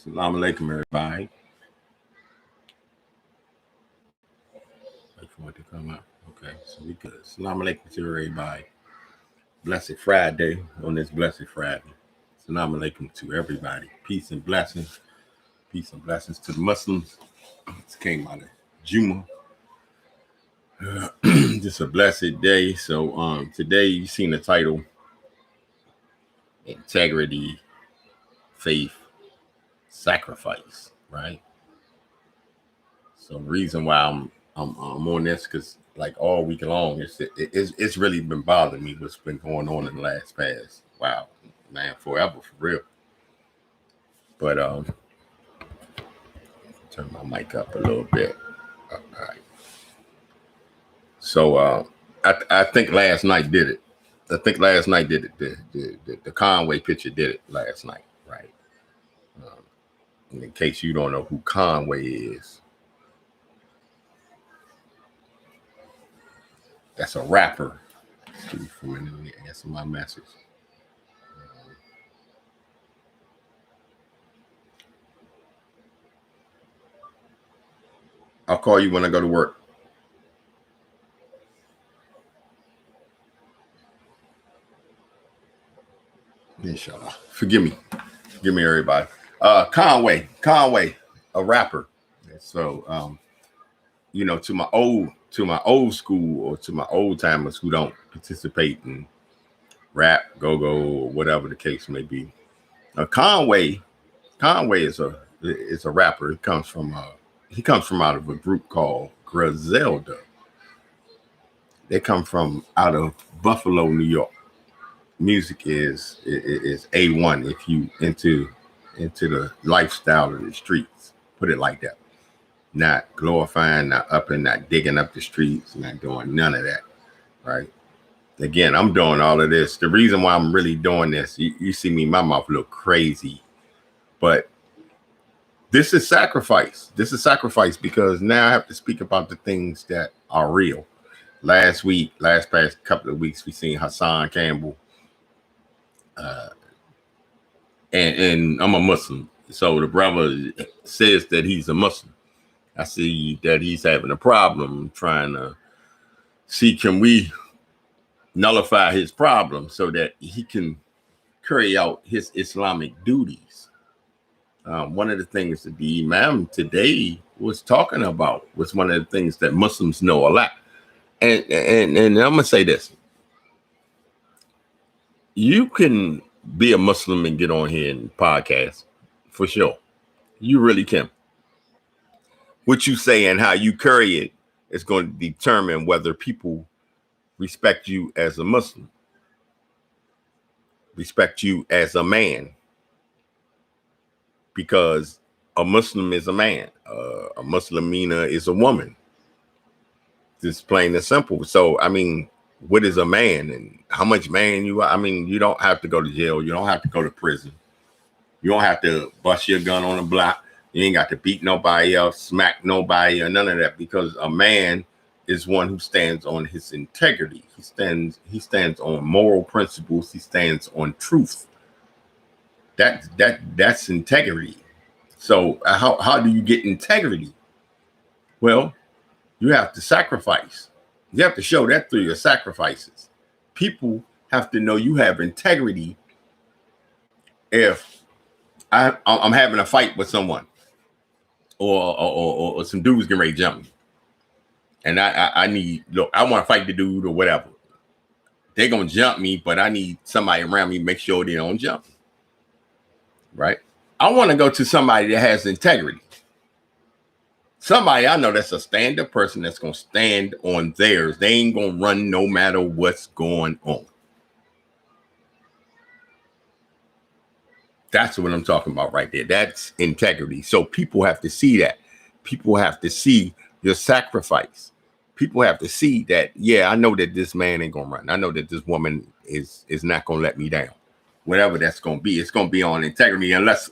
Assalamu alaikum, everybody. Wait for it to come out. Okay, so we good. Assalamu alaikum to everybody. Blessed Friday on this blessed Friday. Assalamu alaikum to everybody. Peace and blessings. Peace and blessings to the Muslims. This came out of Juma. Just a blessed day. So today you seen the title, Integrity, Faith, Sacrifice, right? So the reason why I'm on this, because like all week long, it's really been bothering me what's been going on in the last past. Wow, man, forever, for real. But turn my mic up a little bit. All right. So I think last night did it. I think last night did it. The Conway picture did it last night, right? In case you don't know who Conway is, that's a rapper. Excuse me for a minute. Let me answer my message. I'll call you when I go to work. Inshallah. Forgive me, everybody. Conway, a rapper. So, to my old school, or to my old timers who don't participate in rap, go-go, or whatever the case may be. Conway is a rapper. He comes from out of a group called Griselda. They come from out of Buffalo, New York. Music is A1 if you into the lifestyle of the streets. Put it like that. Not glorifying, not upping, not digging up the streets, not doing none of that, right? Again, I'm doing all of this. The reason why I'm really doing this, you see me, my mouth look crazy, but this is sacrifice. This is sacrifice because now I have to speak about the things that are real. Last past couple of weeks, we seen Hassan, Campbell, and I'm a Muslim. So the brother says that he's a Muslim. I see that he's having a problem trying to see, can we nullify his problem so that he can carry out his Islamic duties. One of the things that the Imam today was talking about was one of the things that Muslims know a lot. And I'm going to say this. You can be a Muslim and get on here and podcast, for sure. You really can. What you say and how you carry it is going to determine whether people respect you as a Muslim, respect you as a man, because a Muslim is a man, a Muslimina is a woman. Just plain and simple. So, I mean, what is a man and how much man you are? I mean, you don't have to go to jail. You don't have to go to prison. You don't have to bust your gun on the block. You ain't got to beat nobody else, smack nobody, or none of that, because a man is one who stands on his integrity. He stands on moral principles. He stands on truth. That's integrity. So how do you get integrity? Well, you have to sacrifice. You have to show that through your sacrifices. People have to know you have integrity. If I'm having a fight with someone, or some dudes getting ready to jump me, and I want to fight the dude or whatever. They're gonna jump me, but I need somebody around me to make sure they don't jump me. Right? I want to go to somebody that has integrity. Somebody I know that's a stand-up person that's gonna stand on theirs. They ain't gonna run no matter what's going on. That's what I'm talking about right there. That's integrity. So people have to see that. People have to see your sacrifice. People have to see that, yeah, I know that this man ain't gonna run. I know that this woman is not gonna let me down. Whatever that's gonna be, it's gonna be on integrity, unless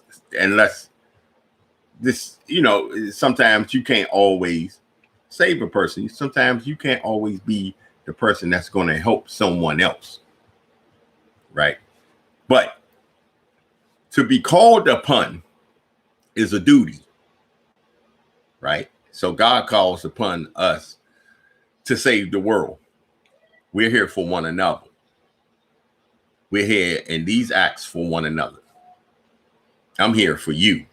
this, sometimes you can't always save a person. Sometimes you can't always be the person that's gonna help someone else. Right? But to be called upon is a duty, right? So God calls upon us to save the world. We're here for one another. We're here in these acts for one another. I'm here for you.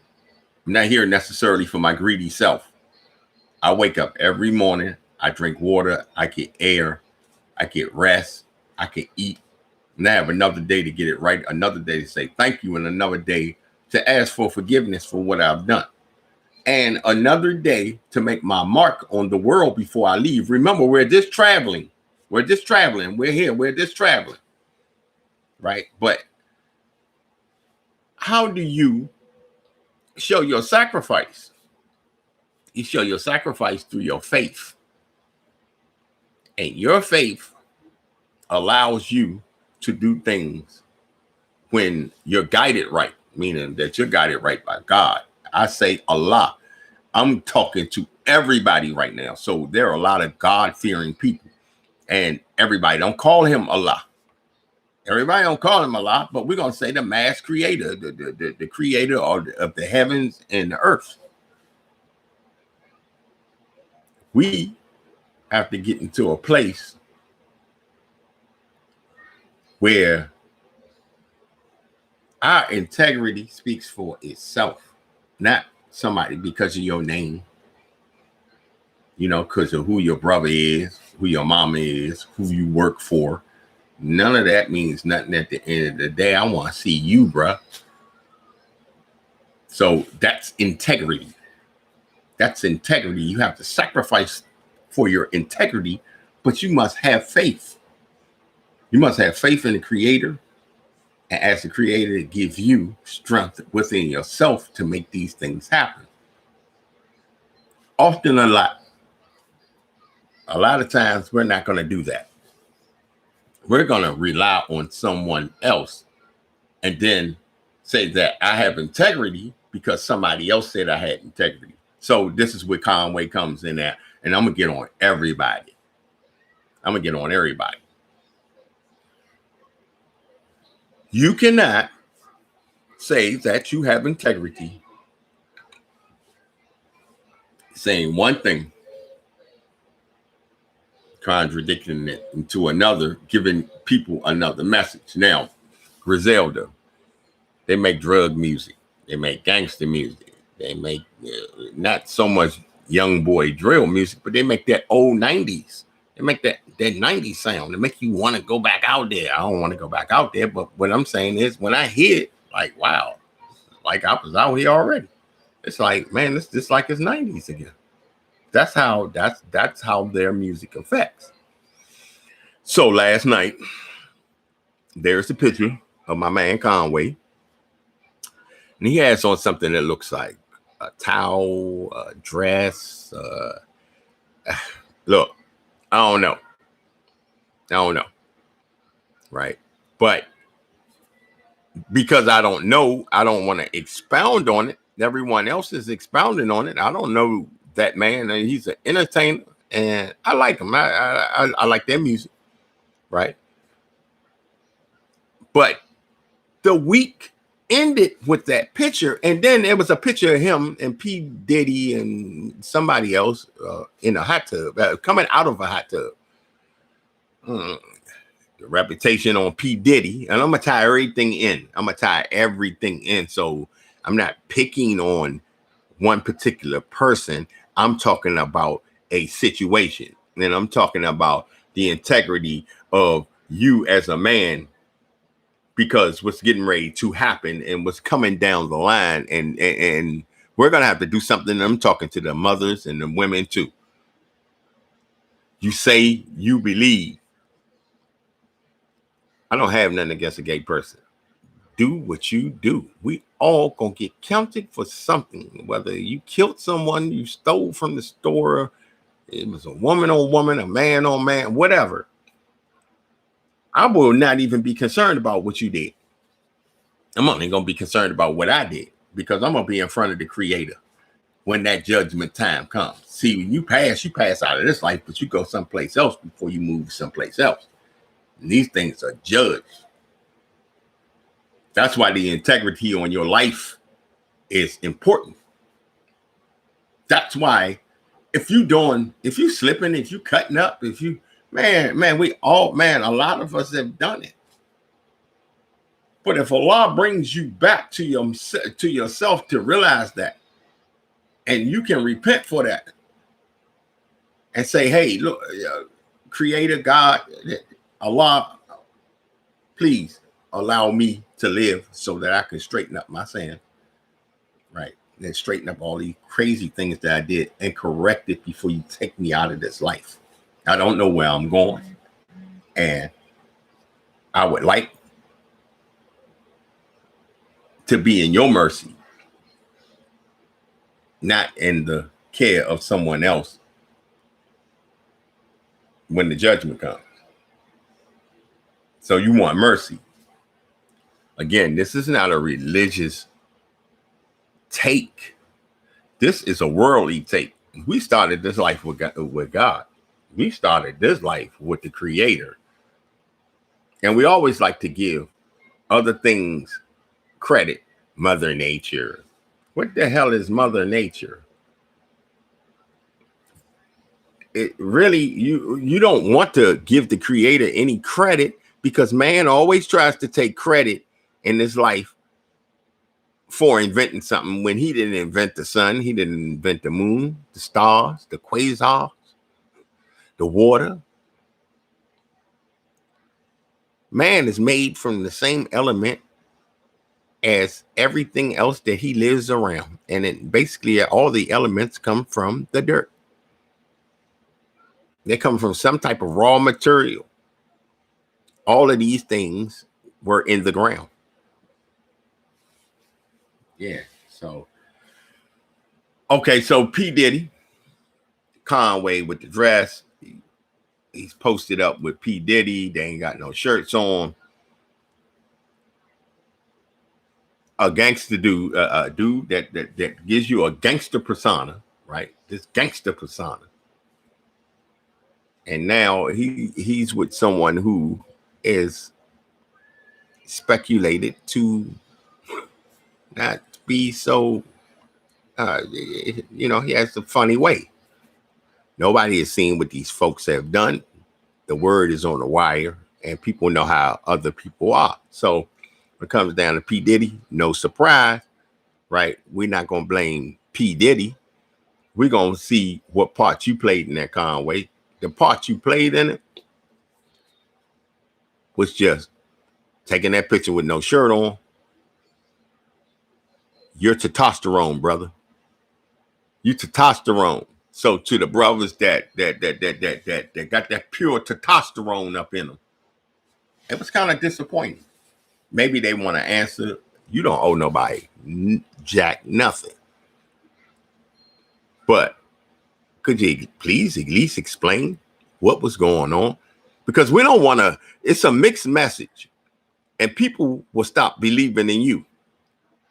I'm not here necessarily for my greedy self. I wake up every morning. I drink water. I get air. I get rest. I can eat. And I have another day to get it right. Another day to say thank you. And another day to ask for forgiveness for what I've done. And another day to make my mark on the world before I leave. Remember, we're just traveling. We're just traveling. We're here. We're just traveling. Right? But how do you show your sacrifice? You show your sacrifice through your faith. And your faith allows you to do things when you're guided right, meaning that you're guided right by God. I say Allah. I'm talking to everybody right now. So there are a lot of God-fearing people. And everybody don't call him Allah. Everybody don't call him Allah, but we're going to say the mass creator, the creator of the heavens and the earth. We have to get into a place where our integrity speaks for itself, not somebody because of your name, you know, because of who your brother is, who your mama is, who you work for. None of that means nothing at the end of the day. I want to see you, bruh. So that's integrity. That's integrity. You have to sacrifice for your integrity, but you must have faith. You must have faith in the Creator, and ask the Creator to give you strength within yourself to make these things happen. Often a lot of times we're not going to do that. We're going to rely on someone else and then say that I have integrity because somebody else said I had integrity. So this is where Conway comes in at, and I'm going to get on everybody. You cannot say that you have integrity saying one thing, contradicting it into another, giving people another message. Now, Griselda, they make drug music. They make gangster music. They make not so much young boy drill music, but they make that old 90s. They make that 90s sound. They make you want to go back out there. I don't want to go back out there, but what I'm saying is when I hear it, like, wow, like I was out here already. It's like, man, it's just like it's 90s again. That's how their music affects. So last night, there's the picture of my man Conway. And he has on something that looks like a towel, a dress. Look, I don't know. Right? But because I don't know, I don't want to expound on it. Everyone else is expounding on it. I don't know that man. And he's an entertainer, and I like him. I like their music, right? But the week ended with that picture, and then there was a picture of him and P. Diddy and somebody else in a hot tub, coming out of a hot tub. The reputation on P. Diddy, and I'm gonna tie everything in. So I'm not picking on one particular person. I'm talking about a situation, and I'm talking about the integrity of you as a man, because what's getting ready to happen and what's coming down the line, and we're gonna have to do something. I'm talking to the mothers and the women too. You say you believe. I don't have nothing against a gay person. Do what you do. We all gonna get counted for something. Whether you killed someone, you stole from the store, it was a woman on woman, a man on man, whatever. I will not even be concerned about what you did. I'm only gonna be concerned about what I did, because I'm gonna be in front of the Creator when that judgment time comes. See, when you pass out of this life, but you go someplace else before you move someplace else. And these things are judged. That's why the integrity on your life is important. That's why if you slipping, if you cutting up, if you, man, a lot of us have done it. But if Allah brings you back to yourself to realize that, and you can repent for that and say, hey, look, Creator God, Allah, please allow me to live so that I can straighten up my sin, right? And straighten up all these crazy things that I did and correct it before you take me out of this life. I don't know where I'm going. And I would like to be in your mercy, not in the care of someone else when the judgment comes. So you want mercy. Again, this is not a religious take. This is a worldly take. We started this life with God. We started this life with the Creator. And we always like to give other things credit. Mother Nature. What the hell is Mother Nature? It really, you don't want to give the Creator any credit, because man always tries to take credit in this life for inventing something when he didn't invent the sun, he didn't invent the moon, the stars, the quasars, the water. Man is made from the same element as everything else that he lives around. And it basically all the elements come from the dirt. They come from some type of raw material. All of these things were in the ground. Yeah. So, okay. So P. Diddy, Conway with the dress. He's posted up with P. Diddy. They ain't got no shirts on. A gangster dude, a dude that gives you a gangster persona, right? This gangster persona. And now he's with someone who is speculated to not be so, he has a funny way. Nobody has seen what these folks have done. The word is on the wire, and people know how other people are. So when it comes down to P. Diddy, no surprise, right? We're not going to blame P. Diddy. We're going to see what part you played in that, Conway. The part you played in it was just taking that picture with no shirt on. You're testosterone, brother. You testosterone. So to the brothers that got that pure testosterone up in them, it was kind of disappointing. Maybe they want to answer. You don't owe nobody jack nothing. But could you please at least explain what was going on? Because we don't want to, it's a mixed message, and people will stop believing in you.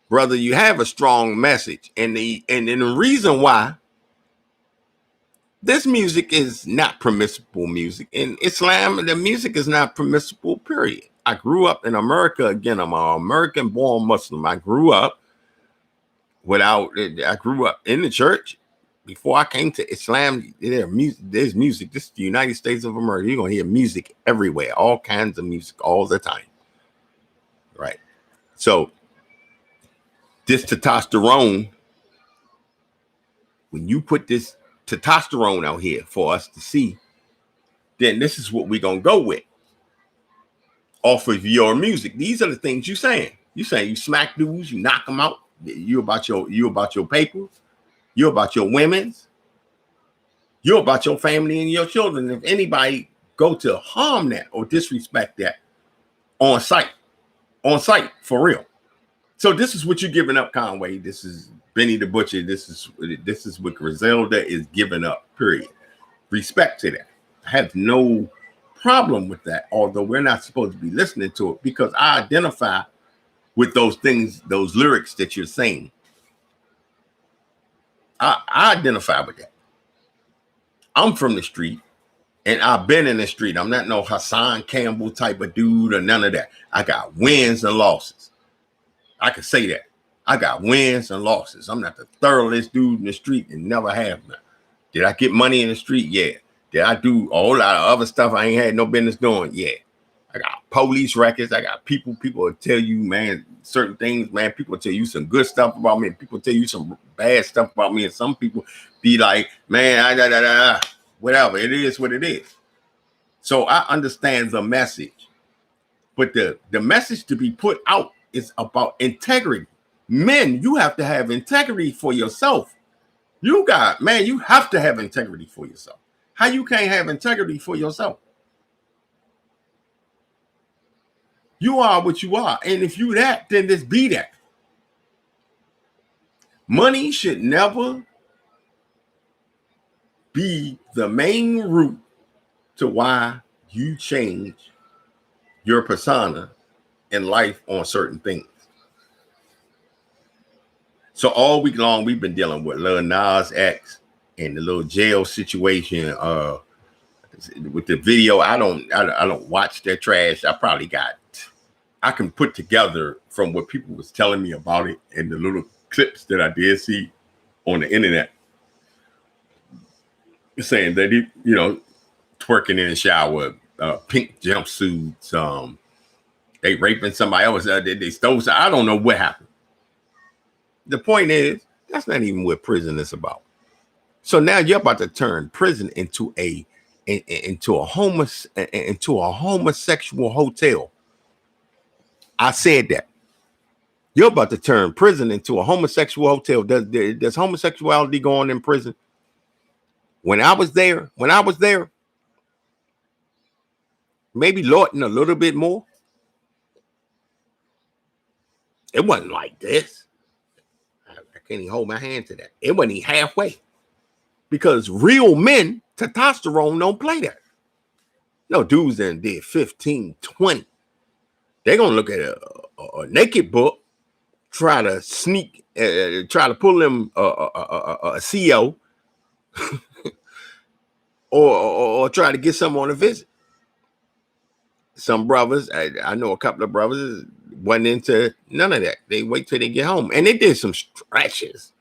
Brother, you have a strong message. And the reason why this music is not permissible music. In Islam, the music is not permissible, period. I grew up in America. Again, I'm an American-born Muslim. I grew up in the church. Before I came to Islam, there's music. This is the United States of America. You're going to hear music everywhere, all kinds of music all the time. Right? So this testosterone, when you put this testosterone out here for us to see, then this is what we're going to go with. Off of your music. These are the things you're saying. You saying you smack dudes, you knock them out. You about your paper. You're about your women's. You're about your family and your children. If anybody go to harm that or disrespect that on site for real. So this is what you're giving up, Conway. This is Benny the Butcher. This is what Griselda is giving up, period. Respect to that. I have no problem with that, although we're not supposed to be listening to it, because I identify with those things, those lyrics that you're saying. I identify with that. I'm from the street, and I've been in the street. I'm not no Hassan Campbell type of dude or none of that. I got wins and losses. I can say that. I got wins and losses. I'm not the thoroughest dude in the street and never have none. Did I get money in the street? Yeah. Did I do a whole lot of other stuff I ain't had no business doing? Yeah. I got police records. I got people will tell you, man, certain things, man. People tell you some good stuff about me. And people tell you some bad stuff about me. And some people be like, man, whatever. It is what it is. So I understand the message. But the message to be put out is about integrity. Men, you have to have integrity for yourself. You have to have integrity for yourself. How you can't have integrity for yourself? You are what you are. And if you that, then just be that. Money should never be the main route to why you change your persona in life on certain things. So all week long, we've been dealing with Lil Nas X and the little jail situation. With the video, I don't watch that trash. I can put together from what people was telling me about it and the little clips that I did see on the internet, saying that he, twerking in the shower, pink jumpsuits, they raping somebody else, they stole. I don't know what happened. The point is, that's not even what prison is about. So now you're about to turn prison into a homosexual hotel. I said that. You're about to turn prison into a homosexual hotel. Does homosexuality go on in prison? When I was there, maybe Lawton a little bit more. It wasn't like this. I can't even hold my hand to that. It wasn't even halfway. Because real men, testosterone don't play that. No, dudes that did 15, 20. They're going to look at a naked book, try to sneak, try to pull them a CO, or try to get someone on a visit. Some brothers, I know a couple of brothers, wasn't into none of that. They wait till they get home. And they did some stretches.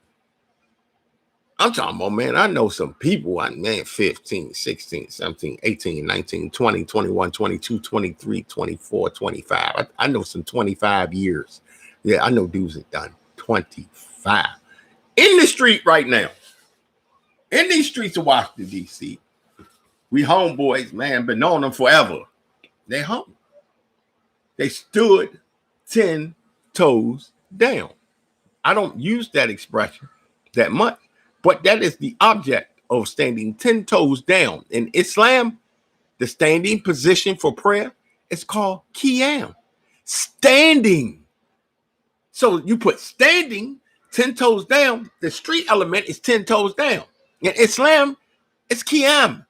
I'm talking about, man, I know some people, 15, 16, 17, 18, 19, 20, 21, 22, 23, 24, 25. I know some 25 years. Yeah, I know dudes that done 25. In the street right now. In these streets of Washington, D.C., we homeboys, man, been knowing them forever. They home. They stood 10 toes down. I don't use that expression that much. But that is the object of standing 10 toes down. In Islam, the standing position for prayer is called qiyam. Standing. So you put standing 10 toes down. The street element is 10 toes down. In Islam, it's qiyam.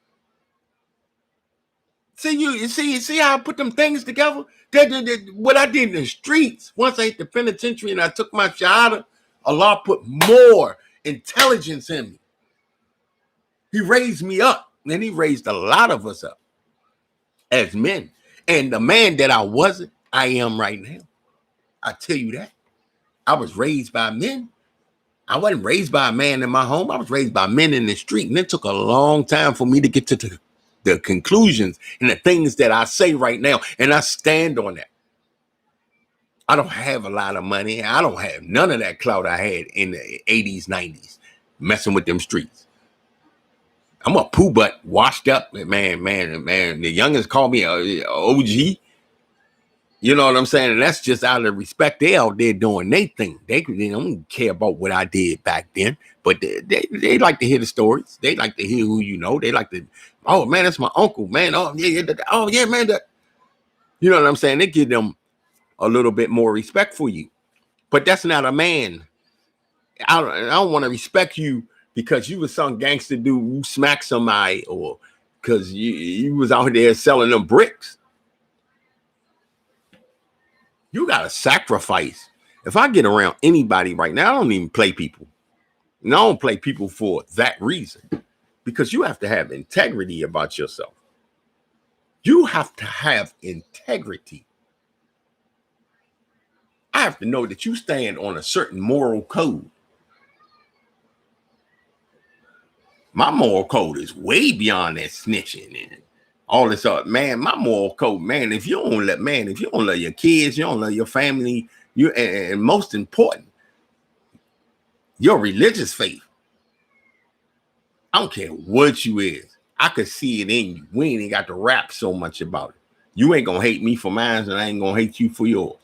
You see how I put them things together? What I did in the streets, once I hit the penitentiary and I took my shahada, Allah put more intelligence in me. He raised me up, and he raised a lot of us up as men. And the man that I wasn't, I am right now. I tell you that. I was raised by men. I wasn't raised by a man in my home. I was raised by men in the street. And it took a long time for me to get to the conclusions and the things that I say right now. And I stand on that. I don't have a lot of money. I don't have none of that clout I had in the 80s, 90s, messing with them streets. I'm a poo butt, washed up, man. The youngest call me a OG. You know what I'm saying? And that's just out of respect. They out there doing their thing. They don't care about what I did back then, but they like to hear the stories. They like to hear who you know. They like to, oh man, that's my uncle, man. Oh yeah, man. You know what I'm saying? They give them a little bit more respect for you, but that's not a man. I don't want to respect you because you was some gangster dude who smacked somebody, or because you was out there selling them bricks. You got to sacrifice. If I get around anybody right now, I don't even play people. And I don't play people for that reason, because you have to have integrity about yourself. You have to have integrity. I have to know that you stand on a certain moral code. My moral code is way beyond that snitching and all this other. Man, my moral code, man, if you don't love your kids, you don't love your family, and most important, your religious faith. I don't care what you is. I could see it in you. We ain't got to rap so much about it. You ain't gonna hate me for mine, and I ain't gonna hate you for yours.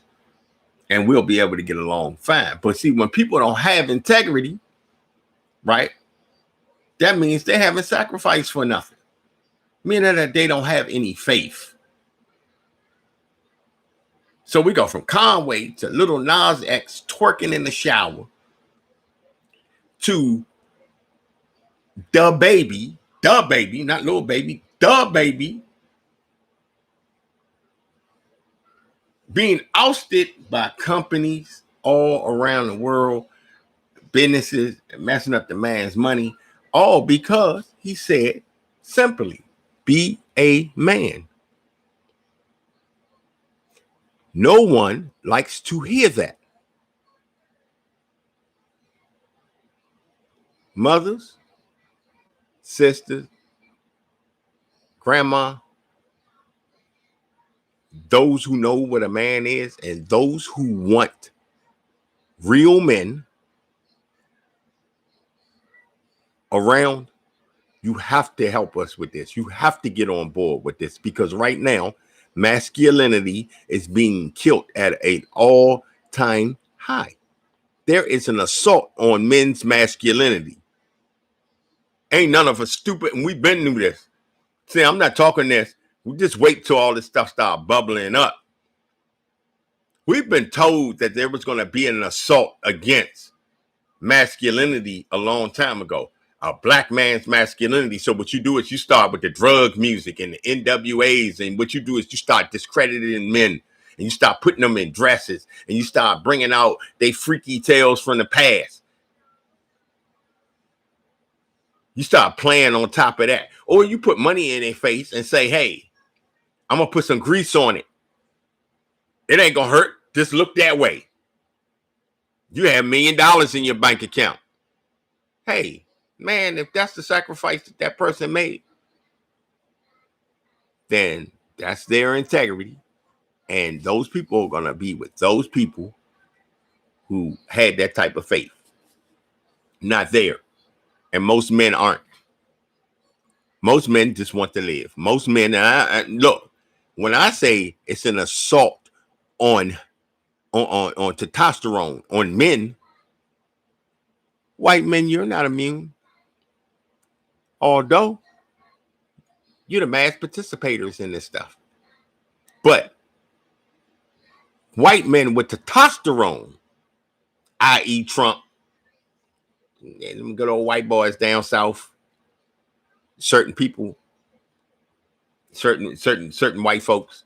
And we'll be able to get along fine. But see, when people don't have integrity, right, that means they haven't sacrificed for nothing. Meaning that they don't have any faith. So we go from Conway to Little Nas X twerking in the shower to the baby, not little baby, the baby being ousted by companies all around the world, businesses, and messing up the man's money, all because he said simply, be a man. No one likes to hear that. Mothers, sisters, grandma, those who know what a man is, and those who want real men around, you have to help us with this. You have to get on board with this, because right now, masculinity is being killed at an all-time high. There is an assault on men's masculinity. Ain't none of us stupid, and we've been through this. See, I'm not talking this. We just wait till all this stuff start bubbling up. We've been told that there was going to be an assault against masculinity a long time ago. A black man's masculinity. So what you do is you start with the drug music and the NWAs, and what you do is you start discrediting men, and you start putting them in dresses, and you start bringing out they freaky tales from the past. You start playing on top of that. Or you put money in their face and say, hey, I'm going to put some grease on it. It ain't going to hurt. Just look that way. You have $1 million in your bank account. Hey, man, if that's the sacrifice that person made, then that's their integrity. And those people are going to be with those people who had that type of faith. Not there. And most men aren't. Most men just want to live. Most men, look, when I say it's an assault on testosterone, on men, white men, you're not immune. Although you're the mass participators in this stuff. But white men with testosterone, i.e. Trump, and them good old white boys down south, certain people, certain white folks,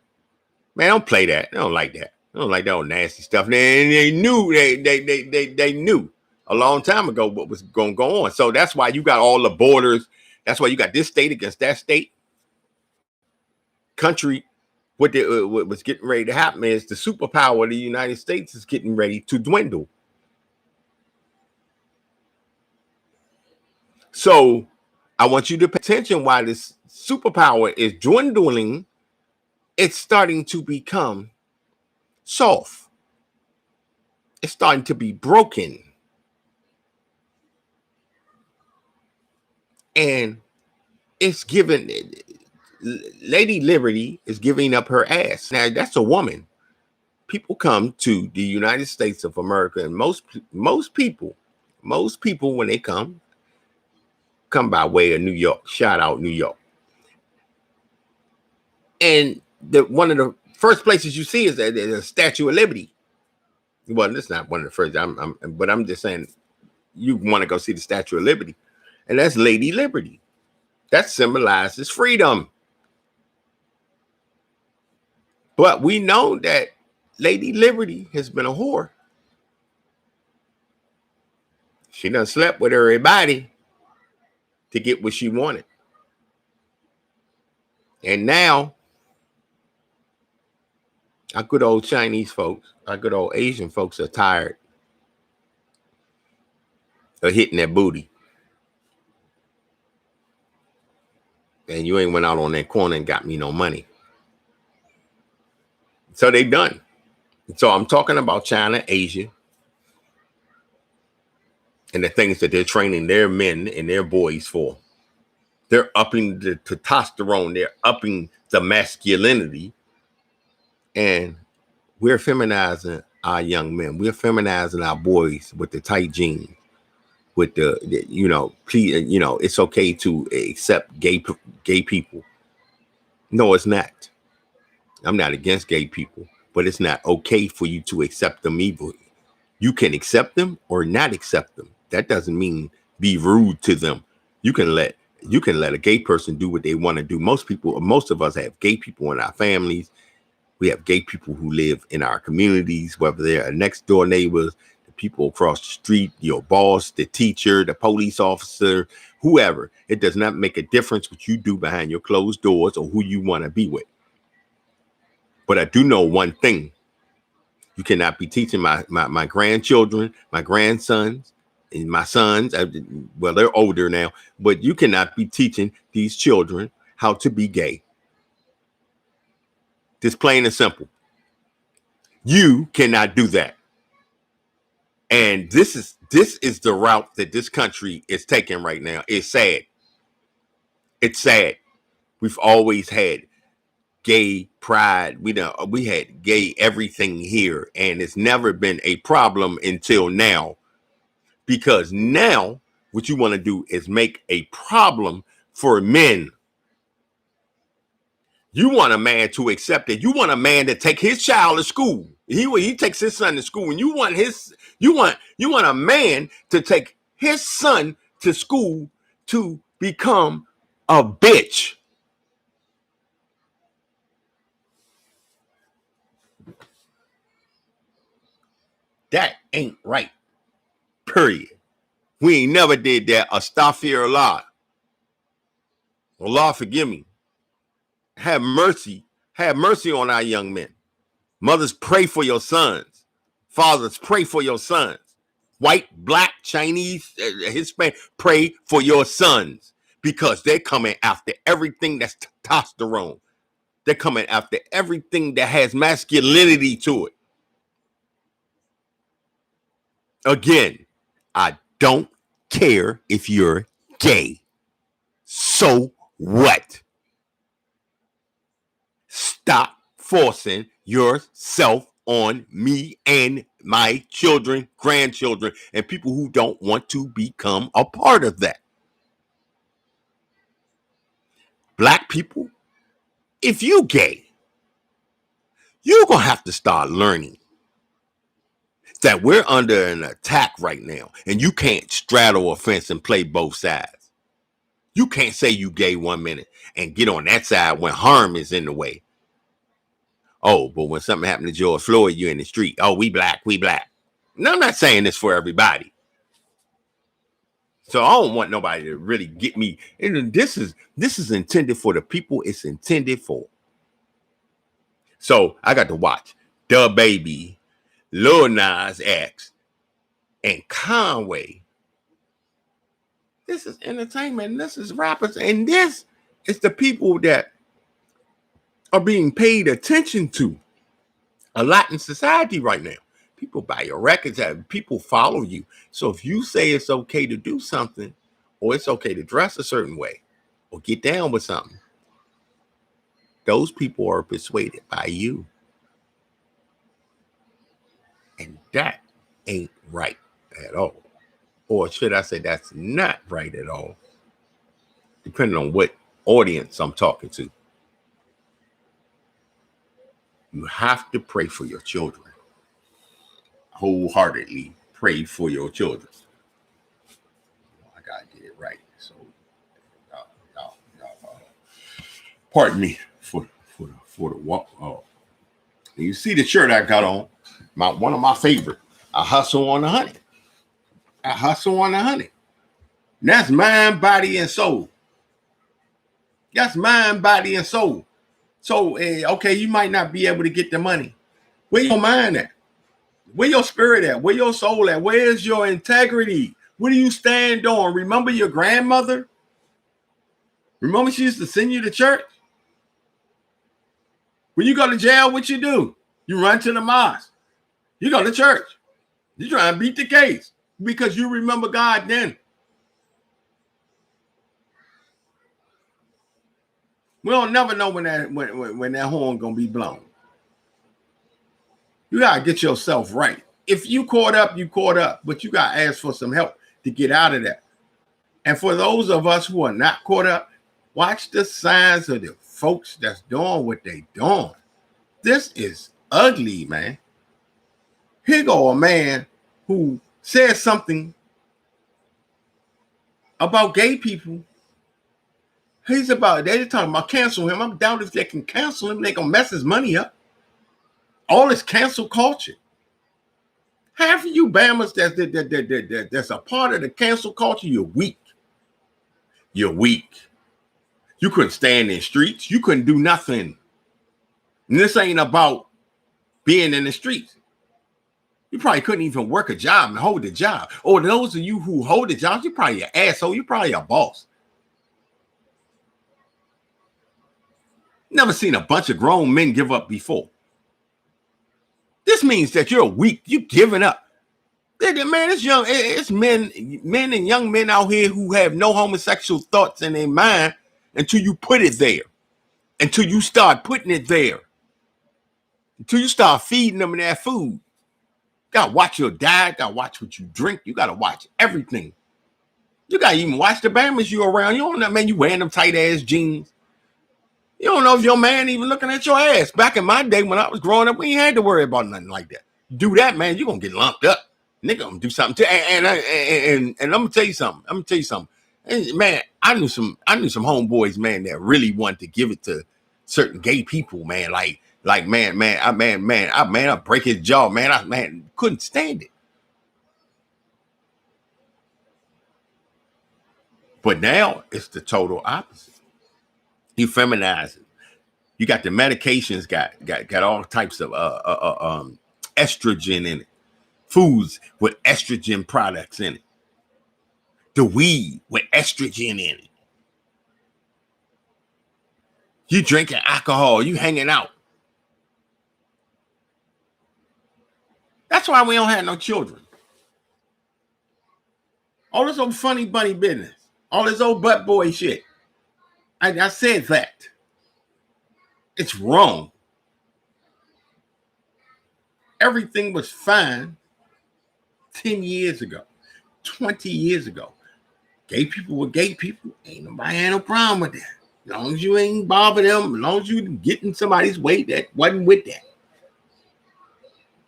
man, don't play that. They don't like that. They don't like that old nasty stuff. They knew they knew a long time ago what was going to go on. So that's why you got all the borders. That's why you got this state against that state. Country, what was getting ready to happen is the superpower of the United States is getting ready to dwindle. So I want you to pay attention why this superpower is dwindling. It's starting to become soft. It's starting to be broken. And it's given, Lady Liberty is giving up her ass. Now, that's a woman. People come to the United States of America, and most people, when they come by way of New York. Shout out New York. And one of the first places you see is that there's a Statue of Liberty. Well, it's not one of the first. But I'm just saying, you want to go see the Statue of Liberty, and that's Lady Liberty. That symbolizes freedom. But we know that Lady Liberty has been a whore. She done slept with everybody to get what she wanted. And now, Our good old Chinese folks, our good old Asian folks are tired of hitting that booty. And you ain't went out on that corner and got me no money. So they done. So I'm talking about China, Asia, and the things that they're training their men and their boys for. They're upping the testosterone. They're upping the masculinity. And we're feminizing our young men. We're feminizing our boys with the tight jeans. With the you know, please, you know, it's okay to accept gay people. No, it's not. I'm not against gay people, but it's not okay for you to accept them either. You can accept them or not accept them. That doesn't mean be rude to them. You can let a gay person do what they want to do. Most of us have gay people in our families. We have gay people who live in our communities, whether they're next door neighbors, the people across the street, your boss, the teacher, the police officer, whoever. It does not make a difference what you do behind your closed doors or who you want to be with. But I do know one thing. You cannot be teaching my grandchildren, my grandsons, and my sons. Well, they're older now, but you cannot be teaching these children how to be gay. Just plain and simple. You cannot do that. And this is the route that this country is taking right now. It's sad. It's sad. We've always had gay pride. We had gay everything here, and it's never been a problem until now. Because now what you want to do is make a problem for men. You want a man to accept it. You want a man to take his child to school. He takes his son to school, and you want a man to take his son to school to become a bitch. That ain't right. Period. We ain't never did that. Astaghfirullah. Allah forgive me. Have mercy. Have mercy on our young men. Mothers, pray for your sons. Fathers, pray for your sons. White, black, Chinese, Hispanic, pray for your sons. Because they're coming after everything that's testosterone. They're coming after everything that has masculinity to it. Again, I don't care if you're gay. So what? Stop forcing yourself on me and my children, grandchildren, and people who don't want to become a part of that. Black people, if you gay, you're going to have to start learning that we're under an attack right now, and you can't straddle a fence and play both sides. You can't say you gay 1 minute and get on that side when harm is in the way. Oh, but when something happened to George Floyd, you're in the street. Oh, we black. No, I'm not saying this for everybody. So I don't want nobody to really get me. And this is intended for the people it's intended for. So I got to watch Da Baby, Lil Nas X, and Conway. This is entertainment. This is rappers. And this is the people that are being paid attention to a lot in society right now. People buy your records, people follow you. So if you say it's okay to do something, or it's okay to dress a certain way, or get down with something, those people are persuaded by you. And that ain't right at all. Or should I say that's not right at all, depending on what audience I'm talking to. You have to pray for your children. Wholeheartedly pray for your children. I gotta get it right. So, pardon me for the walk. You see the shirt I got on? One of my favorite. I hustle on 100. I hustle on 100. That's mind, body, and soul. That's mind, body, and soul. So, okay, you might not be able to get the money, Where your mind at? Where your spirit at? Where your soul at? Where's your integrity? What do you stand on? Remember your grandmother? Remember she used to send you to church? When you go to jail, what you do? You run to the mosque. You go to church. You try and beat the case because you remember God then. We don't never know when that horn gonna be blown. You gotta get yourself right. If you caught up, you caught up, but you gotta ask for some help to get out of that. And for those of us who are not caught up, watch the signs of the folks that's doing what they doing. This is ugly, man. Here go a man who said something about gay people. They're talking about cancel him. I doubt if they can cancel him, they're gonna mess his money up. All this cancel culture. Half of you Bammers that's a part of the cancel culture, you're weak. You're weak. You couldn't stand in streets. You couldn't do nothing. And this ain't about being in the streets. You probably couldn't even work a job and hold a job. Or those of you who hold a job, you're probably an asshole. You're probably a boss. Never seen a bunch of grown men give up before. This means that you're weak. You're giving up. Man, it's men and young men out here who have no homosexual thoughts in their mind until you put it there. Until you start putting it there. Until you start feeding them that food. You gotta watch your diet, gotta watch what you drink, you gotta watch everything. You gotta even watch the Bammers you around. You don't know, man, you wearing them tight ass jeans. You don't know if your man even looking at your ass. Back in my day when I was growing up, we ain't had to worry about nothing like that. You do that, man, you're gonna get lumped up. Nigga gonna do something to and I'm gonna tell you something. And man, I knew some homeboys, man, that really wanted to give it to certain gay people, man. Like I break his jaw, man. I couldn't stand it. But now it's the total opposite. You feminize it. You got the medications, got all types of estrogen in it. Foods with estrogen products in it. The weed with estrogen in it. You drinking alcohol, you hanging out. That's why we don't have no children. All this old funny bunny business. All this old butt boy shit. I said that. It's wrong. Everything was fine 10 years ago, 20 years ago. Gay people were gay people. Ain't nobody had no problem with that. As long as you ain't bother them, as long as you getting somebody's way that wasn't with that.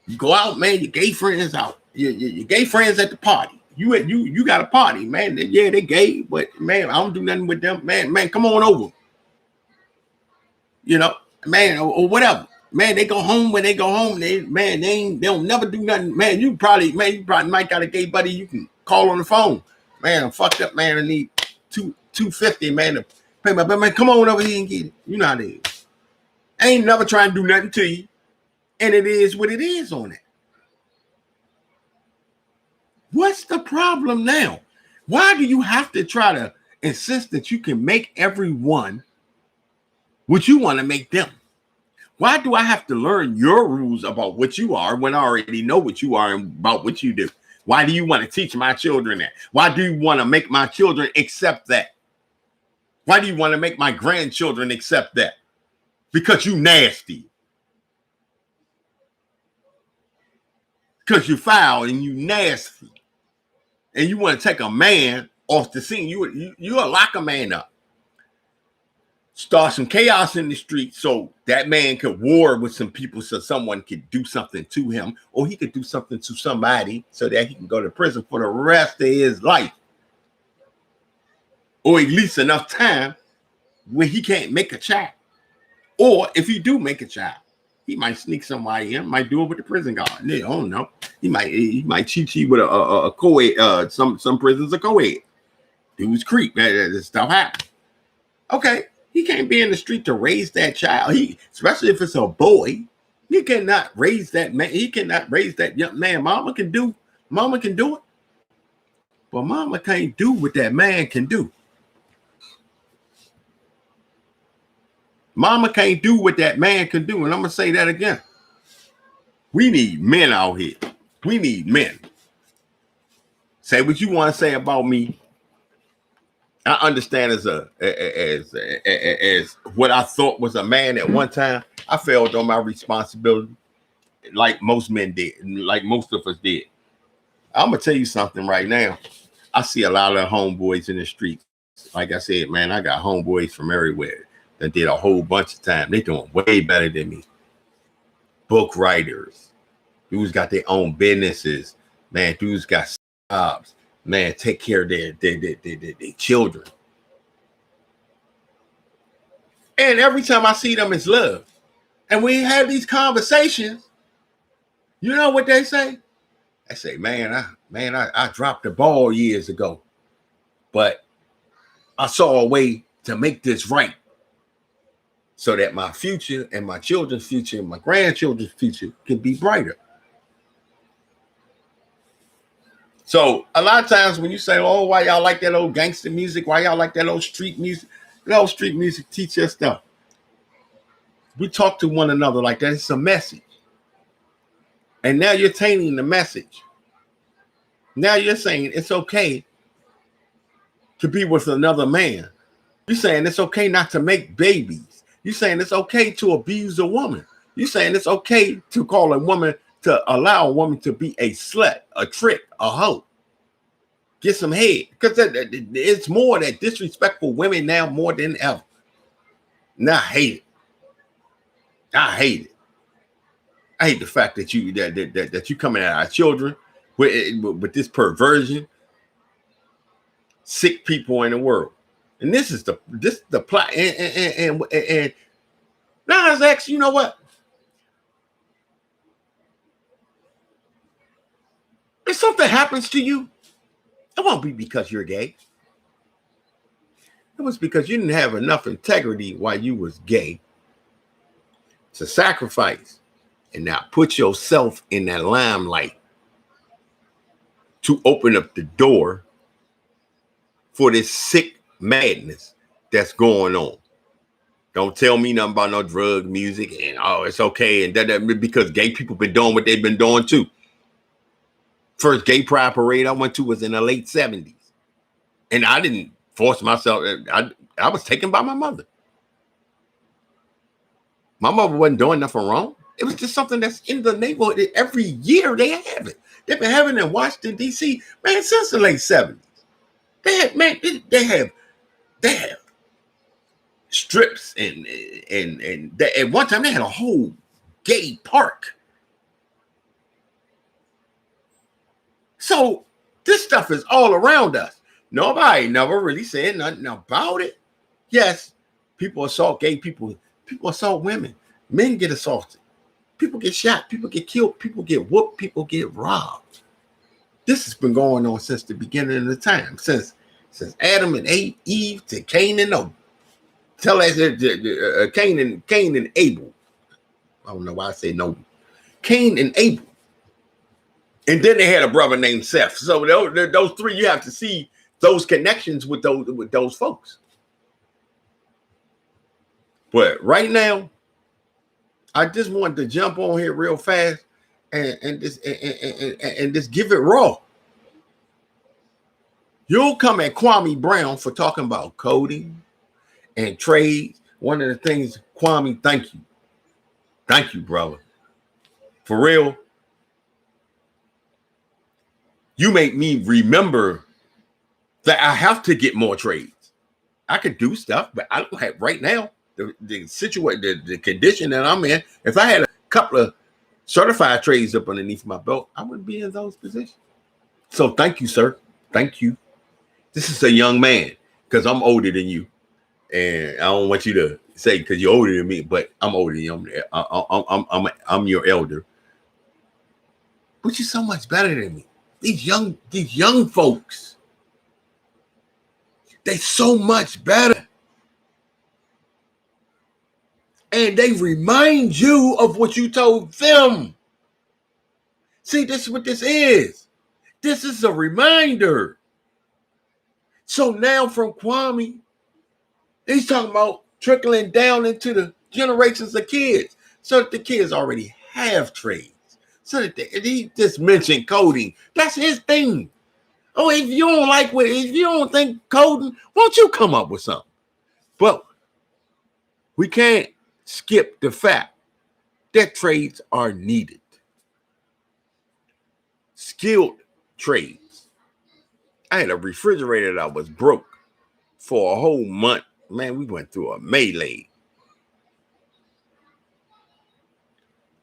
You go out, man, your gay friends out. Your gay friends at the party. You got a party, man. Yeah, they gay, but man, I don't do nothing with them. Man, come on over. You know, man, or whatever. Man, they go home when they go home. They don't never do nothing. Man, you probably might got a gay buddy you can call on the phone. Man, I'm fucked up, man. I need $250, man, to pay my bill. Man, come on over here and get it. You know how it is. I ain't never trying to do nothing to you. And it is what it is on it. What's the problem now? Why do you have to try to insist that you can make everyone what you want to make them? Why do I have to learn your rules about what you are when I already know what you are and about what you do? Why do you want to teach my children that? Why do you want to make my children accept that? Why do you want to make my grandchildren accept that? Because you nasty. Because you foul and you nasty. And you want to take a man off the scene. You'll lock a man up. Start some chaos in the street so that man could war with some people so someone could do something to him, or he could do something to somebody so that he can go to prison for the rest of his life. Or at least enough time where he can't make a child. Or if he do make a child, he might sneak somebody in, might do it with the prison guard. I don't know. He might cheat with a co-ed. Some prisons are co-ed. Dudes creep. That stuff happens. Okay. He can't be in the street to raise that child. Especially if it's a boy. He cannot raise that man. He cannot raise that young man. Mama can do it. But mama can't do what that man can do. Mama can't do what that man can do. And I'm going to say that again. We need men out here. We need men. Say what you want to say about me. I understand as what I thought was a man at one time. I failed on my responsibility like most men did, like most of us did. I'm going to tell you something right now. I see a lot of homeboys in the streets. Like I said, man, I got homeboys from everywhere that did a whole bunch of time. They doing way better than me. Book writers. Dudes got their own businesses. Man, dudes got jobs. Man, take care of their children. And every time I see them, it's love. And we have these conversations. You know what they say? I say, I dropped the ball years ago, but I saw a way to make this right so that my future and my children's future and my grandchildren's future can be brighter. So a lot of times when you say, oh, why y'all like that old gangster music? Why y'all like that old street music? That old street music teach us stuff. We talk to one another like that. It's a message. And now you're tainting the message. Now you're saying it's okay to be with another man. You're saying it's okay not to make babies. You're saying it's okay to abuse a woman. You're saying it's okay to call a woman, to allow a woman to be a slut, a trick, a hoe. Get some head. Because it's more that disrespectful women now more than ever. And I hate it. I hate the fact that you coming at our children with this perversion, sick people in the world. And this is the plot. And now I was asking, you know what? If something happens to you, it won't be because you're gay. It was because you didn't have enough integrity while you was gay to sacrifice and now put yourself in that limelight to open up the door for this sick madness that's going on. Don't tell me nothing about no drug music and it's okay and that because gay people been doing what they've been doing too. First gay pride parade I went to was in the late 70s. And I didn't force myself. I was taken by my mother. My mother wasn't doing nothing wrong. It was just something that's in the neighborhood. Every year they have it. They've been having it in Washington, D.C., man, since the late 70s. They have strips and at one time they had a whole gay park. So this stuff is all around us. Nobody never really said nothing about it. Yes, people assault gay people. People assault women. Men get assaulted. People get shot. People get killed. People get whooped. People get robbed. This has been going on since the beginning of the time. Since Adam and Eve to Cain and Noah. Tell us Cain and Abel. I don't know why I say Noah. Cain and Abel. And then they had a brother named Seth. So those three, you have to see those connections with those folks. But right now, I just wanted to jump on here real fast and just give it raw. You'll come at Kwame Brown for talking about coding and trades. One of the things, Kwame, thank you. Thank you, brother. For real. You make me remember that I have to get more trades. I could do stuff, but I don't have right now the situation, the condition that I'm in. If I had a couple of certified trades up underneath my belt, I wouldn't be in those positions. So thank you, sir. Thank you. This is a young man because I'm older than you, and I don't want you to say because you're older than me, but I'm older than you. I'm your elder, but you're so much better than me. These young folks, they so much better. And they remind you of what you told them. See, this is what this is. This is a reminder. So now from Kwame, he's talking about trickling down into the generations of kids, so that the kids already have trades. So that he just mentioned coding. That's his thing. Oh, if you don't like what, if you don't think coding, why don't you come up with something? But we can't skip the fact that trades are needed. Skilled trades. I had a refrigerator that was broke for a whole month. Man, we went through a melee.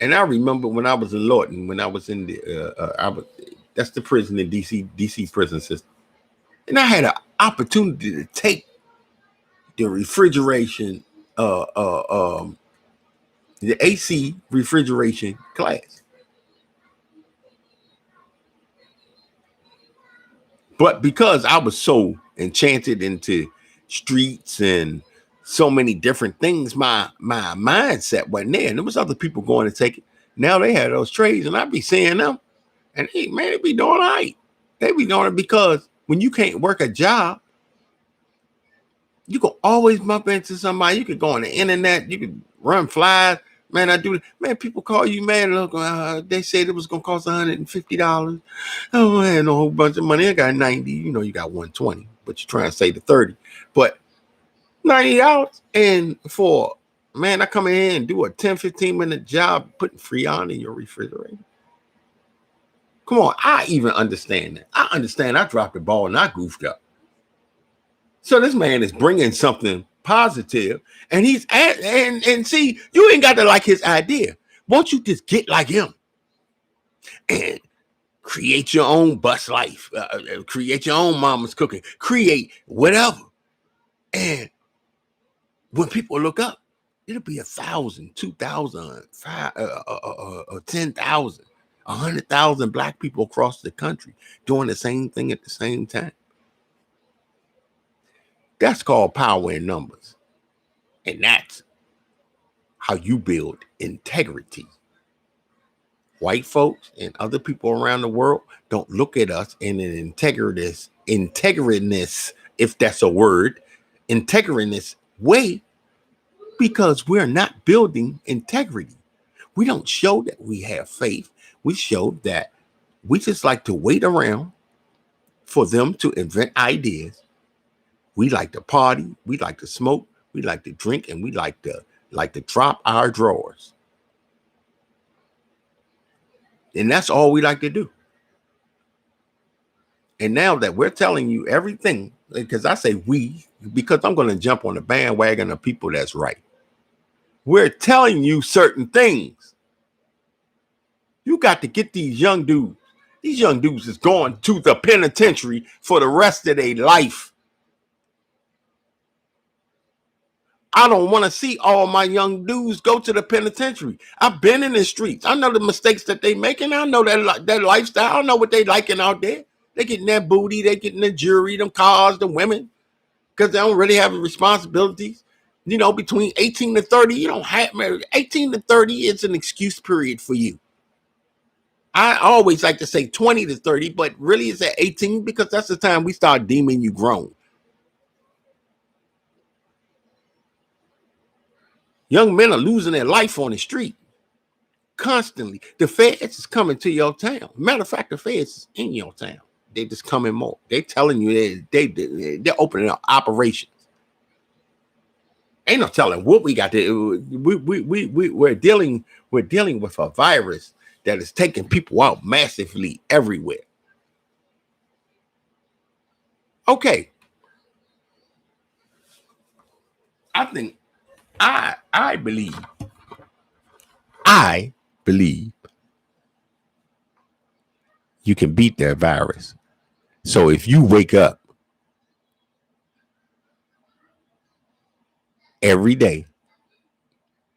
And I remember when I was in Lawton, when I was in the, that's the prison in DC prison system. And I had an opportunity to take the refrigeration, the AC refrigeration class. But because I was so enchanted into streets and so many different things, my mindset wasn't there. And there was other people going to take it. Now they had those trades, and I'd be seeing them, and hey, man, they be doing all right. They be doing it because when you can't work a job, you can always bump into somebody. You could go on the internet. You could run flies. Man, I do. Man, people call you, man. Look, they said it was going to cost $150. Oh, I had a whole bunch of money. I got 90. You know, you got 120, but you're trying to save the 30. But $90. And for, man, I come in here and do a 10, 15-minute job putting Freon in your refrigerator. Come on. I even understand that. I understand I dropped the ball and I goofed up. So this man is bringing something positive, and he's and see, you ain't got to like his idea. Won't you just get like him and create your own bus life, create your own mama's cooking, create whatever. And when people look up, it'll be 1,000, 2,000, 10,000, 100,000 black people across the country doing the same thing at the same time. That's called power in numbers. And that's how you build integrity. White folks and other people around the world don't look at us in an integritous, if that's a word, integritous way, because we're not building integrity. We don't show that we have faith. We show that we just like to wait around for them to invent ideas. We like to party, we like to smoke, we like to drink, and we like to drop our drawers. And that's all we like to do. And now that we're telling you everything, because I say we, because I'm going to jump on the bandwagon of people that's right. We're telling you certain things. You got to get these young dudes. These young dudes is going to the penitentiary for the rest of their life. I don't want to see all my young dudes go to the penitentiary. I've been in the streets. I know the mistakes that they making. I know that lifestyle. I know what they liking out there. They getting that booty. They getting the jewelry, them cars, the women, because they don't really have responsibilities. You know, between 18 to 30, you don't have 18 to 30 is an excuse period for you. I always like to say 20 to 30, but really it's at 18 because that's the time we start deeming you grown. Young men are losing their life on the street constantly. The feds is coming to your town. Matter of fact, the feds is in your town. They just coming more. They telling you they're opening up operations. Ain't no telling what we got to. We're dealing with a virus that is taking people out massively everywhere. Okay, I think I believe you can beat that virus. So if you wake up every day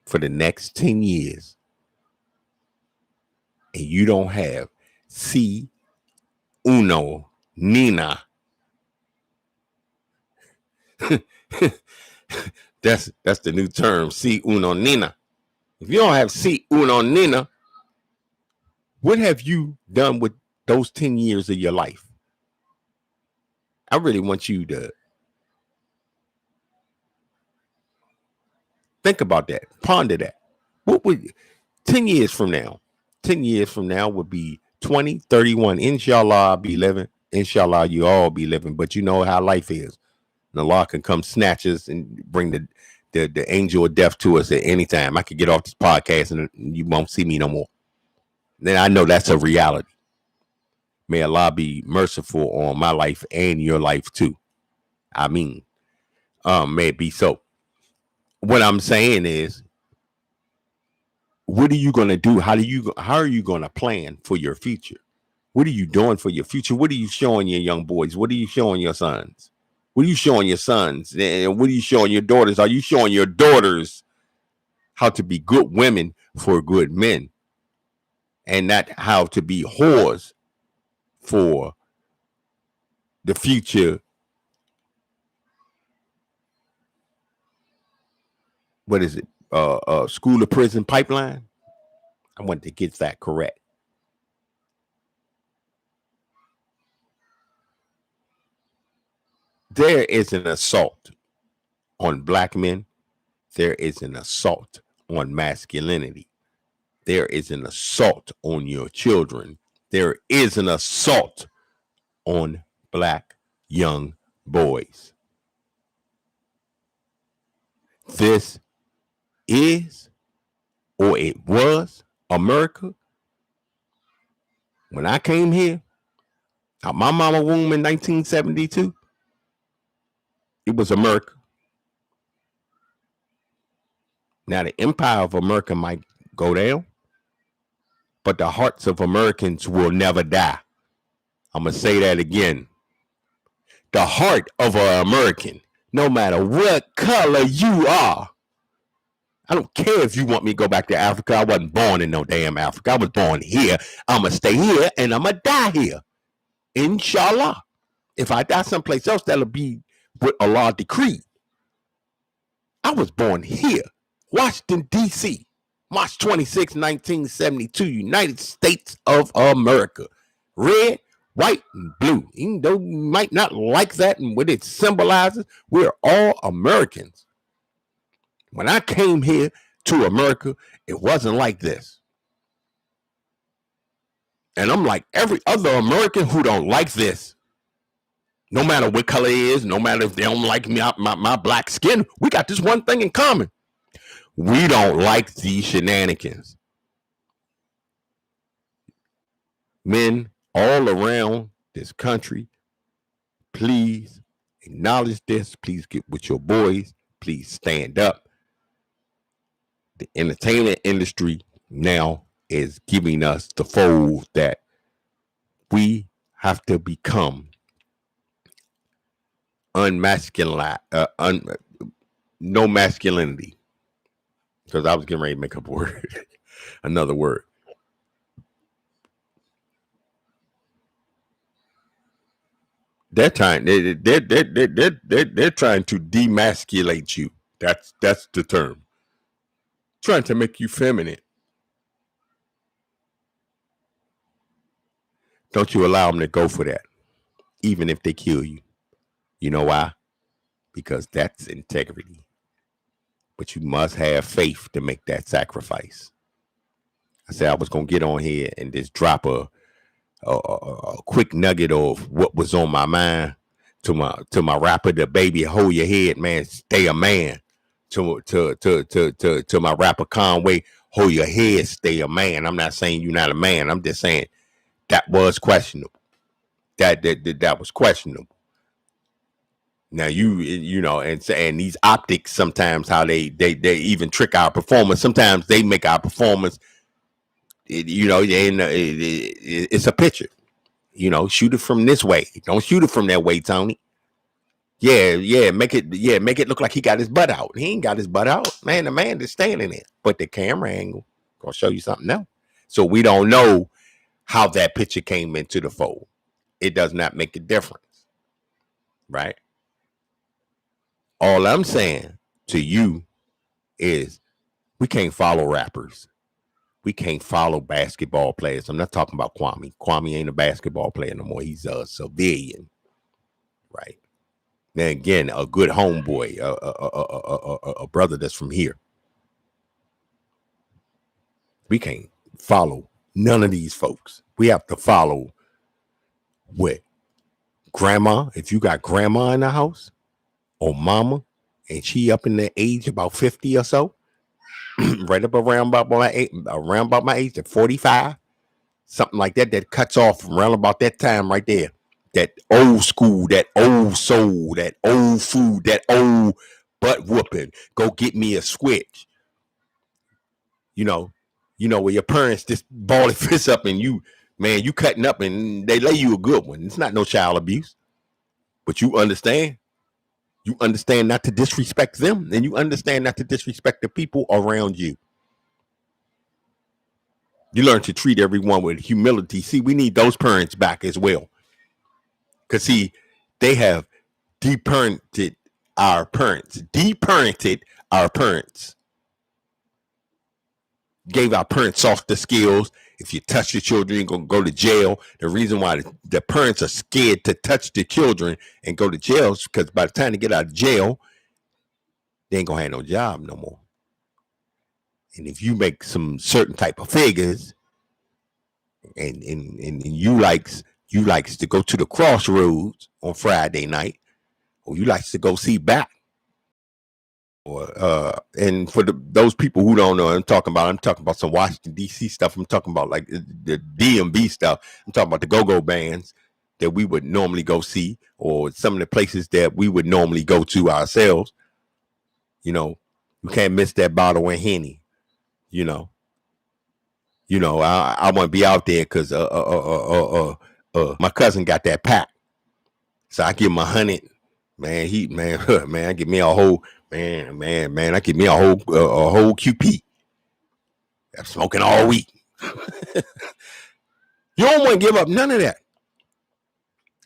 for the next 10 years and you don't have C uno Nina That's the new term, si uno nina. If you don't have si uno nina, what have you done with those 10 years of your life? I really want you to think about that. Ponder that. What would 10 years from now? 10 years from now would be 20, 31. Inshallah, I'll be living. Inshallah, you all be living. But you know how life is. And Allah can come snatch us and bring the angel of death to us at any time. I could get off this podcast and you won't see me no more. Then I know that's a reality. May Allah be merciful on my life and your life too. I mean, may it be so. What I'm saying is, what are you going to do? How are you going to plan for your future? What are you doing for your future? What are you showing your young boys? What are you showing your sons? What are you showing your sons? And what are you showing your daughters? Are you showing your daughters how to be good women for good men, and not how to be whores for the future? What is it? School to prison pipeline. I want to get that correct. There is an assault on black men. There is an assault on masculinity. There is an assault on your children. There is an assault on black young boys. This is, or it was, America. When I came here, out my mama womb in 1972, it was America. Now the empire of America might go down, but the hearts of Americans will never die. I'm going to say that again. The heart of an American, no matter what color you are. I don't care if you want me to go back to Africa. I wasn't born in no damn Africa. I was born here. I'm going to stay here and I'm going to die here. Inshallah. If I die someplace else, that'll be what Allah decreed. I was born here, Washington, D.C., March 26, 1972, United States of America. Red, white, and blue. Even though you might not like that and what it symbolizes, we're all Americans. When I came here to America, it wasn't like this. And I'm like every other American who don't like this. No matter what color it is, no matter if they don't like me, my black skin, we got this one thing in common. We don't like these shenanigans. Men all around this country, please acknowledge this. Please get with your boys. Please stand up. The entertainment industry now is giving us the fold that we have to become unmasculine, no masculinity. Because I was getting ready to make up a word, another word. They're trying. They're trying to demasculate you. That's the term. Trying to make you feminine. Don't you allow them to go for that, even if they kill you. You know why? Because that's integrity. But you must have faith to make that sacrifice. I said I was gonna get on here and just drop a quick nugget of what was on my mind to my rapper, the baby, hold your head, man, stay a man. To my rapper Conway, hold your head, stay a man. I'm not saying you're not a man. I'm just saying that was questionable. That was questionable. Now you know, and these optics sometimes how they even trick our performance. Sometimes they make our performance. It's a picture. Shoot it from this way. Don't shoot it from that way, Tony. Yeah, make it look like he got his butt out. He ain't got his butt out, man. The man is standing there, but the camera angle gonna show you something else. So we don't know how that picture came into the fold. It does not make a difference, right? All I'm saying to you is we can't follow rappers. We can't follow basketball players. I'm not talking about Kwame. Kwame ain't a basketball player no more. He's a civilian, right? Then again, a good homeboy, a brother that's from here. We can't follow none of these folks. We have to follow what grandma, if you got grandma in the house or mama, and she up in the age about 50 or so, right up around about my age at 45, something like that, that cuts off around about that time right there. That old school, that old soul, that old food, that old butt whooping. Go get me a switch. You know, where your parents just ball their fists up and you cutting up and they lay you a good one. It's not no child abuse, but you understand. You understand not to disrespect them, and you understand not to disrespect the people around you. You learn to treat everyone with humility. See, we need those parents back as well. Because, see, they have deparented our parents. Gave our parents softer skills. If you touch your children, you're going to go to jail. The reason why the parents are scared to touch the children and go to jail is because by the time they get out of jail, they ain't going to have no job no more. And if you make some certain type of figures and you likes to go to the crossroads on Friday night, or you likes to go see back, or and for those people who don't know, I'm talking about some Washington D.C. stuff. I'm talking about like the DMV stuff. I'm talking about the go-go bands that we would normally go see, or some of the places that we would normally go to ourselves. You know, you can't miss that bottle of Henny. I want to be out there because my cousin got that pack, so I give him 100. Man, I give me a whole I give me a whole QP. I'm smoking all week. You don't want to give up none of that.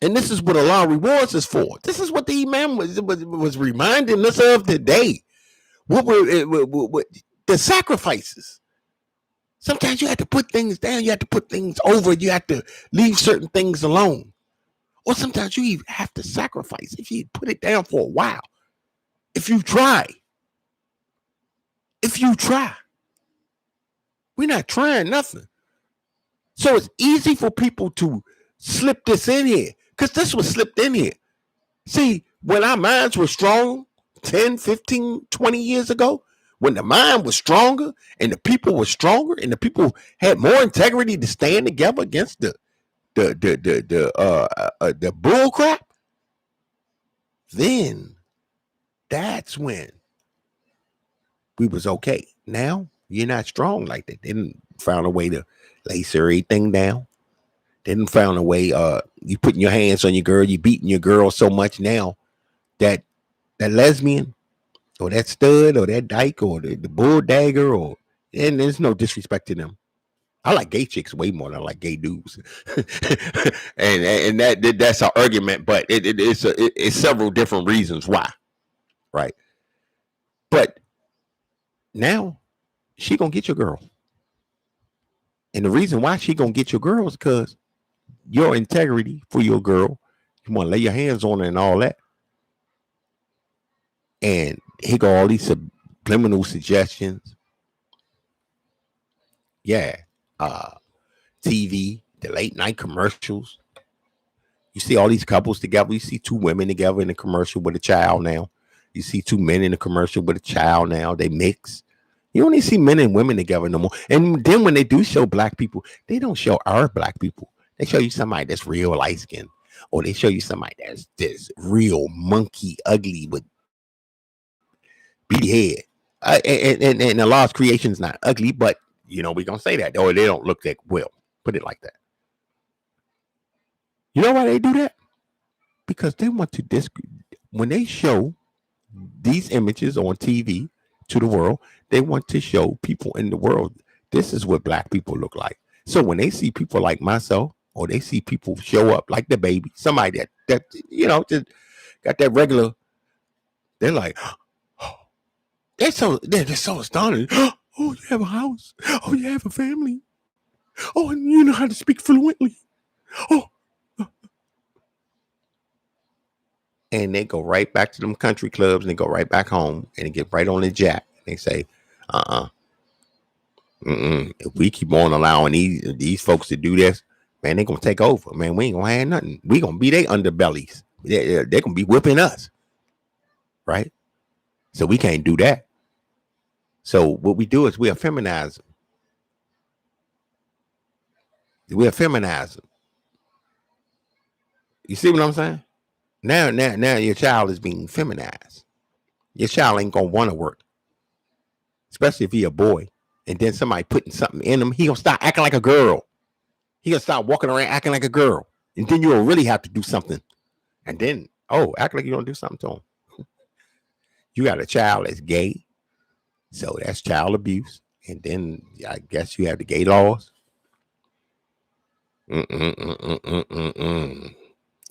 And this is what a lot of rewards is for. This is what the Imam was reminding us of today. What the sacrifices. Sometimes you have to put things down. You have to put things over. You have to leave certain things alone. Or sometimes you even have to sacrifice if you put it down for a while. If you try. We're not trying nothing. So it's easy for people to slip this in here, because this was slipped in here. See, when our minds were strong 10, 15, 20 years ago, when the mind was stronger and the people were stronger and the people had more integrity to stand together against the bull crap, then that's when we was okay. Now you're not strong like that. They didn't found a way to lace everything down. They didn't found a way. You putting your hands on your girl, you beating your girl so much now that lesbian or that stud or that dyke or the bull dagger, and there's no disrespect to them. I like gay chicks way more than I like gay dudes, and that's our argument. But it's several different reasons why, right? But now she gonna get your girl, and the reason why she gonna get your girl is because your integrity for your girl. You want to lay your hands on her and all that, and here go all these subliminal suggestions. Yeah, TV, the late night commercials. You see all these couples together. You see two women together in a commercial with a child now. You see two men in a commercial with a child now. They mix. You only see men and women together no more. And then when they do show black people, they don't show our black people. They show you somebody that's real light skinned, or they show you somebody that's this real monkey ugly with beady head. And the Lord's creation is not ugly, but we're gonna say that, or they don't look that well. Put it like that. You know why they do that? Because they want to when they show these images on TV to the world, they want to show people in the world, this is what black people look like. So when they see people like myself, or they see people show up like the baby, somebody that just got that regular, they're like, they're just so astonished. Oh, you have a house. Oh, you have a family. Oh, and you know how to speak fluently. Oh. And they go right back to them country clubs and they go right back home and they get right on the jack. They say, if we keep on allowing these folks to do this, man, they're gonna take over. Man, we ain't gonna have nothing. We gonna be their underbellies. They're gonna be whipping us. Right? So we can't do that. So what we do is we feminize them. We feminize them. You see what I'm saying? Now your child is being feminized. Your child ain't gonna want to work, especially if he a boy. And then somebody putting something in him, he gonna start acting like a girl. He gonna start walking around acting like a girl, and then you'll really have to do something. And then, act like you don't do something to him. You got a child that's gay, so that's child abuse. And then I guess you have the gay laws.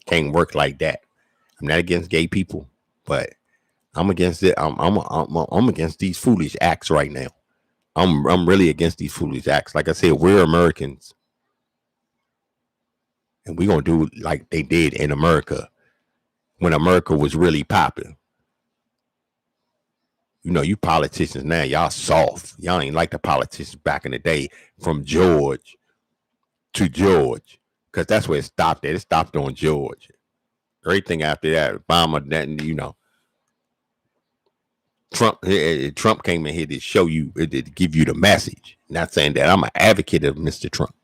Can't work like that. I'm not against gay people, but I'm against it. I'm against these foolish acts right now. I'm really against these foolish acts. Like I said, we're Americans, and we're gonna do like they did in America when America was really popping. You know, you politicians now, y'all soft. Y'all ain't like the politicians back in the day from George to George, because that's where it stopped at. It stopped on George. Everything after that, Obama, then Trump came in here to show you, to give you the message. Not saying that I'm an advocate of Mr. Trump.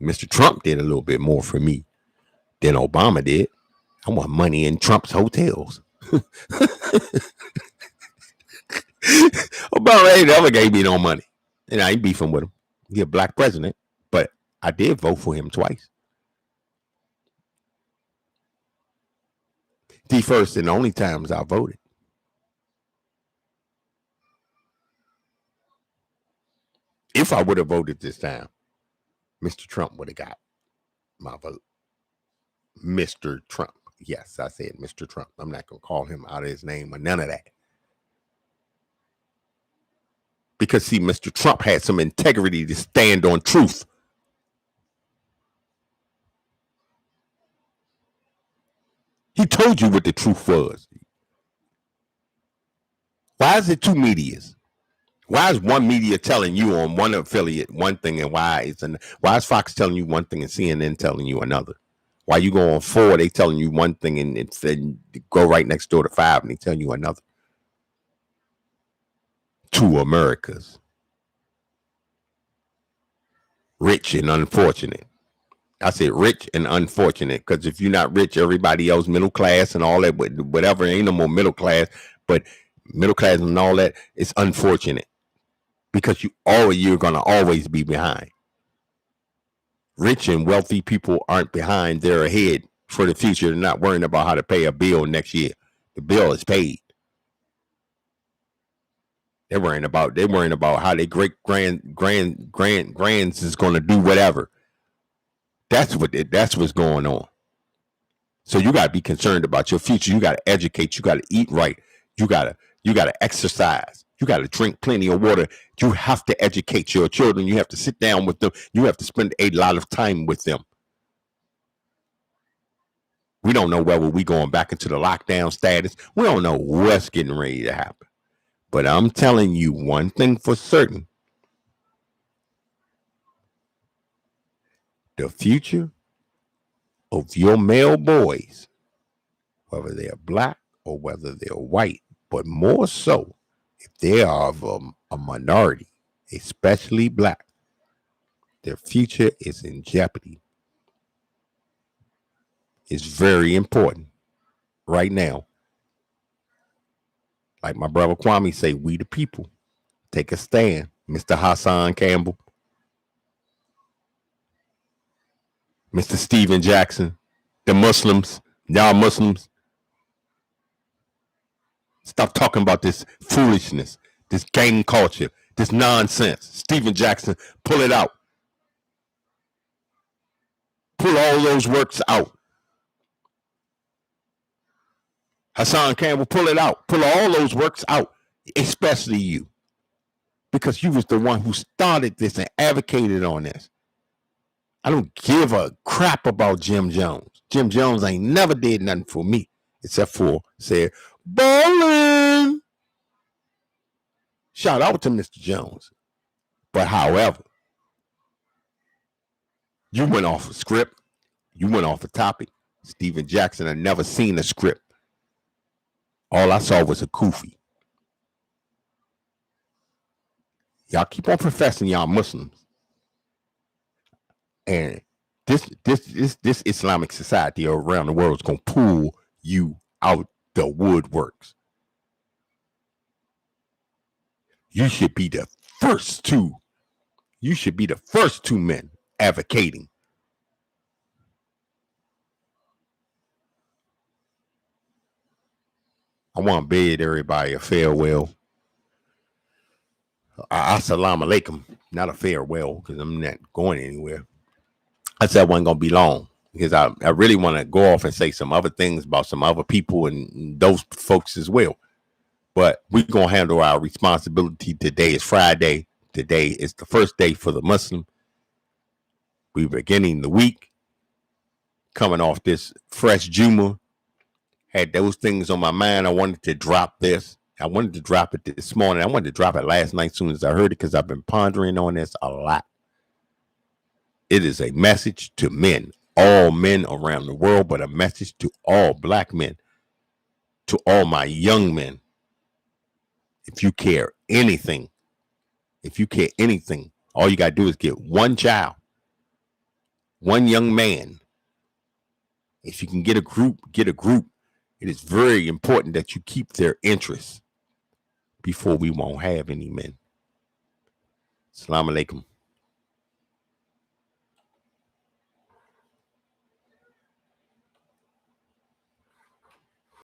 Mr. Trump did a little bit more for me than Obama did. I want money in Trump's hotels. Obama ain't never gave me no money. And I ain't beefing with him. He's a black president, but I did vote for him twice. The first and only times I voted. If I would have voted this time, Mr. Trump would have got my vote. Mr. Trump. Yes, I said Mr. Trump. I'm not going to call him out of his name or none of that. Because, see, Mr. Trump had some integrity to stand on truth. He told you what the truth was. Why is it two medias? Why is one media telling you on one affiliate one thing, and why is Fox telling you one thing and CNN telling you another? Why you go on 4, they telling you one thing and then go right next door to 5 and they telling you another? Two Americas. Rich and unfortunate. I said rich and unfortunate, because if you're not rich, everybody else middle class and all that, whatever, ain't no more middle class, but middle class and all that, it's unfortunate. Because you're gonna always be behind. Rich and wealthy people aren't behind; they're ahead for the future. They're not worrying about how to pay a bill next year. The bill is paid. They're worrying about how their great grands is gonna do whatever. That's what's going on. So you gotta be concerned about your future. You gotta educate. You gotta eat right. You gotta exercise. You got to drink plenty of water. You have to educate your children. You have to sit down with them. You have to spend a lot of time with them. We don't know whether we're going back into the lockdown status. We don't know what's getting ready to happen. But I'm telling you one thing for certain. The future of your male boys, whether they're black or whether they're white, but more so, if they are of a minority, especially black, their future is in jeopardy. It's very important right now. Like my brother Kwame say, we the people. Take a stand. Mr. Hassan Campbell, Mr. Stephen Jackson, the Muslims, y'all Muslims. Stop talking about this foolishness, this gang culture, this nonsense. Stephen Jackson, pull it out. Pull all those works out. Hassan Campbell, pull it out. Pull all those works out, especially you. Because you was the one who started this and advocated on this. I don't give a crap about Jim Jones. Jim Jones ain't never did nothing for me except for said, bowling. Shout out to Mr. Jones. But however, you went off a script. You went off a topic. Steven Jackson had never seen a script. All I saw was a kufi. Y'all keep on professing y'all Muslims. And this Islamic society around the world is going to pull you out the woodworks. You should be the first two. You should be the first two men advocating. I want to bid everybody a farewell. Assalamu alaikum. Not a farewell because I'm not going anywhere. I said I wasn't going to be long because I really want to go off and say some other things about some other people and those folks as well. But we're going to handle our responsibility. Today is Friday. Today is the first day for the Muslim. We're beginning the week. Coming off this fresh Juma. Had those things on my mind. I wanted to drop this. I wanted to drop it this morning. I wanted to drop it last night as soon as I heard it because I've been pondering on this a lot. It is a message to men, all men around the world, but a message to all black men, to all my young men. If you care anything, all you got to do is get one child, one young man. If you can get a group, get a group. It is very important that you keep their interests before we won't have any men. Assalamu alaikum.